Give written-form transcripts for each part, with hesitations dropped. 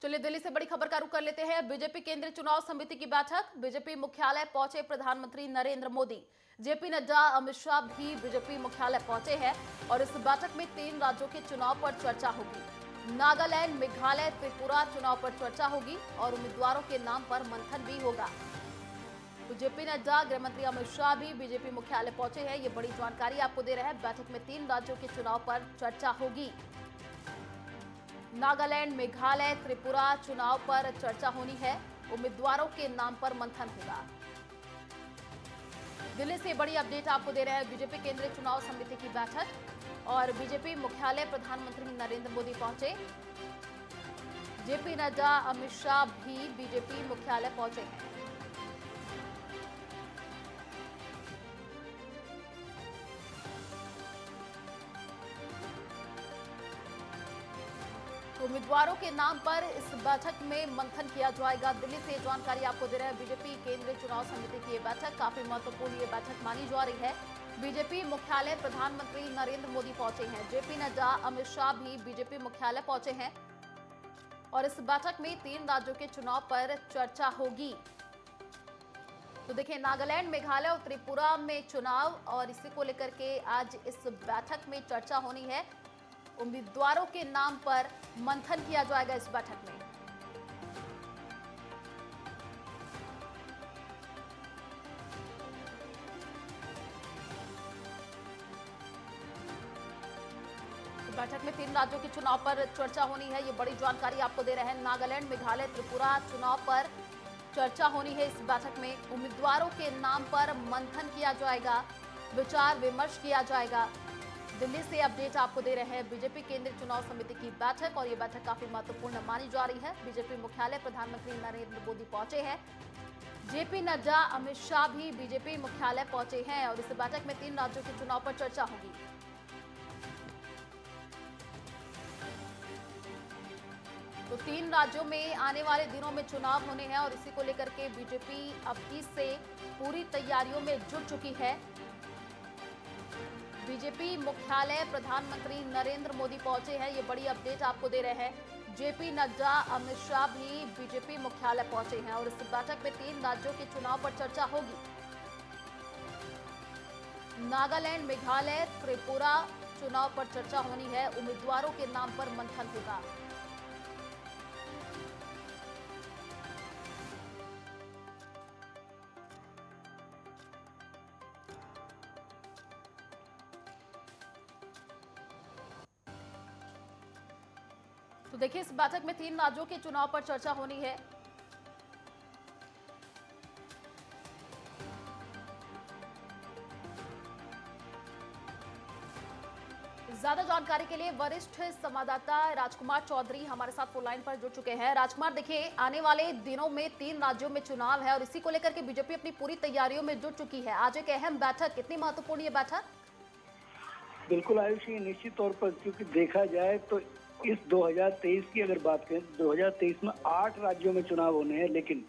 चलिए दिल्ली से बड़ी खबर का रुख कर लेते हैं। बीजेपी केंद्रीय चुनाव समिति की बैठक, बीजेपी मुख्यालय पहुंचे प्रधानमंत्री नरेंद्र मोदी। जेपी नड्डा, अमित शाह भी बीजेपी मुख्यालय पहुंचे हैं और इस बैठक में 3 राज्यों के चुनाव पर चर्चा होगी। नागालैंड, मेघालय, त्रिपुरा चुनाव पर चर्चा होगी और उम्मीदवारों के नाम पर मंथन भी होगा। तो जेपी नड्डा, गृहमंत्री अमित शाह भी बीजेपी मुख्यालय पहुंचे हैं। ये बड़ी जानकारी आपको दे रहे हैं। बैठक में 3 राज्यों के चुनाव पर चर्चा होगी। नागालैंड, मेघालय, त्रिपुरा चुनाव पर चर्चा होनी है। उम्मीदवारों के नाम पर मंथन होगा। दिल्ली से बड़ी अपडेट आपको दे रहे हैं। बीजेपी केंद्रीय चुनाव समिति की बैठक और बीजेपी मुख्यालय प्रधानमंत्री नरेंद्र मोदी पहुंचे। जेपी नड्डा, अमित शाह भी बीजेपी मुख्यालय पहुंचे हैं। उम्मीदवारों के नाम पर इस बैठक में मंथन किया जाएगा। दिल्ली से जानकारी आपको दे रहे हैं। बीजेपी केंद्रीय चुनाव समिति की ये बैठक काफी महत्वपूर्ण ये बैठक मानी जा रही है। बीजेपी मुख्यालय प्रधानमंत्री नरेंद्र मोदी पहुंचे हैं। जेपी नड्डा, अमित शाह भी बीजेपी मुख्यालय पहुंचे हैं और इस बैठक में 3 राज्यों के चुनाव पर चर्चा होगी। तो देखिए, नागालैंड, मेघालय और त्रिपुरा में चुनाव और इसी को लेकर के आज इस बैठक में चर्चा होनी है। उम्मीदवारों के नाम पर मंथन किया जाएगा इस बैठक में। तो बैठक में 3 राज्यों के चुनाव पर चर्चा होनी है। ये बड़ी जानकारी आपको दे रहे हैं। नागालैंड, मेघालय, त्रिपुरा चुनाव पर चर्चा होनी है। इस बैठक में उम्मीदवारों के नाम पर मंथन किया जाएगा, विचार विमर्श किया जाएगा। दिल्ली से अपडेट आपको दे रहे हैं। बीजेपी केंद्रीय चुनाव समिति की बैठक और ये बैठक काफी महत्वपूर्ण मानी जा रही है। बीजेपी मुख्यालय प्रधानमंत्री नरेंद्र मोदी पहुंचे हैं। जेपी नड्डा, अमित शाह भी बीजेपी मुख्यालय पहुंचे हैं और इस बैठक में 3 राज्यों के चुनाव पर चर्चा होगी। तो 3 राज्यों में आने वाले दिनों में चुनाव होने हैं और इसी को लेकर के बीजेपी अब से पूरी तैयारियों में जुट चुकी है। बीजेपी मुख्यालय प्रधानमंत्री नरेंद्र मोदी पहुंचे हैं। ये बड़ी अपडेट आपको दे रहे हैं। जेपी नड्डा, अमित शाह भी बीजेपी मुख्यालय पहुंचे हैं और इस बैठक में 3 राज्यों के चुनाव पर चर्चा होगी। नागालैंड, मेघालय, त्रिपुरा चुनाव पर चर्चा होनी है। उम्मीदवारों के नाम पर मंथन होगा। तो देखिए, इस बैठक में 3 राज्यों के चुनाव पर चर्चा होनी है। ज्यादा जानकारी के लिए वरिष्ठ संवाददाता राजकुमार चौधरी हमारे साथ फोन लाइन पर जुड़ चुके हैं। राजकुमार, देखिए, आने वाले दिनों में 3 राज्यों में चुनाव है और इसी को लेकर के बीजेपी अपनी पूरी तैयारियों में जुट चुकी है। आज एक अहम बैठक, कितनी महत्वपूर्ण ये बैठक? बिल्कुल आयुषी, निश्चित तौर पर, क्योंकि देखा जाए तो इस 2023 की अगर बात करें, 2023 में 8 राज्यों में चुनाव होने हैं। लेकिन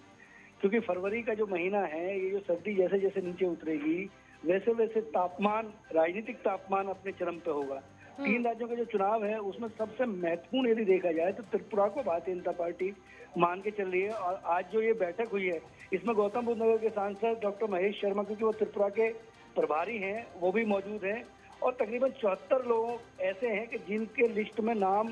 क्योंकि फरवरी का जो महीना है, ये जो सर्दी जैसे जैसे नीचे उतरेगी, वैसे वैसे तापमान, राजनीतिक तापमान अपने चरम पे होगा। 3 राज्यों के जो चुनाव है उसमें सबसे महत्वपूर्ण यदि देखा जाए तो त्रिपुरा को भारतीय जनता पार्टी मान के चल रही है। और आज जो ये बैठक हुई है, इसमें गौतम बुद्ध नगर के सांसद डॉक्टर महेश शर्मा, क्योंकि वो त्रिपुरा के प्रभारी हैं, वो भी मौजूद हैं। और तकरीबन 74 लोग ऐसे हैं कि जिनके लिस्ट में नाम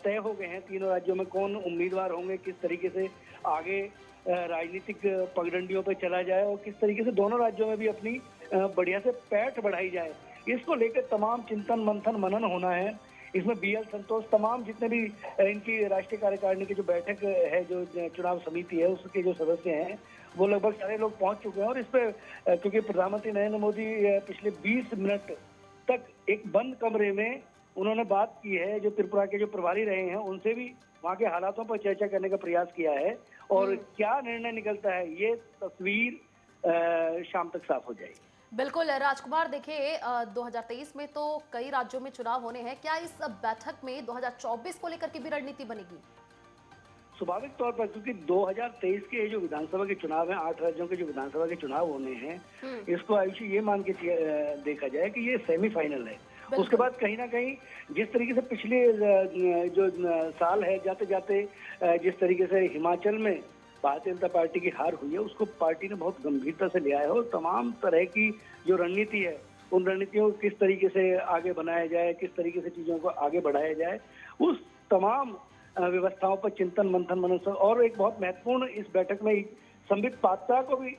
तय हो गए हैं। तीनों राज्यों में कौन उम्मीदवार होंगे, किस तरीके से आगे राजनीतिक पगडंडियों पर चला जाए और किस तरीके से दोनों राज्यों में भी अपनी बढ़िया से पैठ बढ़ाई जाए, इसको लेकर तमाम चिंतन मंथन मनन होना है। इसमें BL संतोष, तमाम जितने भी इनकी राष्ट्रीय कार्यकारिणी की जो बैठक है, जो चुनाव समिति है, उसके जो सदस्य हैं, वो लगभग सारे लोग पहुंच चुके हैं। और इस पर क्योंकि प्रधानमंत्री नरेंद्र मोदी पिछले 20 मिनट तक एक बंद कमरे में उन्होंने बात की है, जो त्रिपुरा के जो प्रभारी रहे हैं उनसे भी वहां के हालातों पर चर्चा करने का प्रयास किया है। और क्या निर्णय निकलता है, ये तस्वीर शाम तक साफ हो जाएगी। बिल्कुल राजकुमार, देखिए, 2023 में तो कई राज्यों में चुनाव होने हैं। क्या इस बैठक में 2024 को लेकर के भी रणनीति बनेगी? स्वाभाविक तौर पर, क्योंकि 2023 के जो विधानसभा के चुनाव हैं, 8 राज्यों के जो विधानसभा के चुनाव होने हैं, इसको आयुषी ये मान के देखा जाए कि ये सेमीफाइनल है उसके बाद कहीं ना कहीं जिस तरीके से पिछले जो साल है जाते जाते जिस तरीके से हिमाचल में भारतीय जनता पार्टी की हार हुई है, उसको पार्टी ने बहुत गंभीरता से लिया है और तमाम तरह की जो रणनीति है, उन रणनीतियों को किस तरीके से आगे बनाया जाए, किस तरीके से चीजों को आगे बढ़ाया जाए, उस तमाम व्यवस्थाओं पर चिंतन मंथन मनन। और एक बहुत महत्वपूर्ण इस बैठक में संबित पात्रा को भी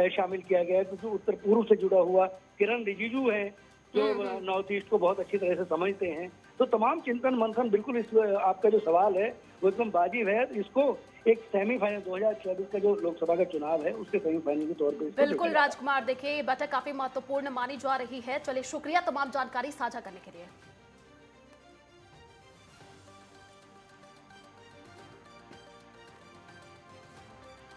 शामिल किया गया है, क्योंकि उत्तर पूर्व से जुड़ा हुआ किरण रिजिजू है जो नॉर्थ ईस्ट को बहुत अच्छी तरह से समझते हैं। तो तमाम चिंतन मंथन बिल्कुल इस आपका जो सवाल है वो एकदम वाजिब है। इसको एक सेमीफाइनल 2024 का जो लोकसभा का चुनाव है उसके सेमीफाइनल के तौर पर बिल्कुल राजकुमार, देखिए ये बैठक काफी महत्वपूर्ण मानी जा रही है। चलिए शुक्रिया तमाम जानकारी साझा करने के लिए।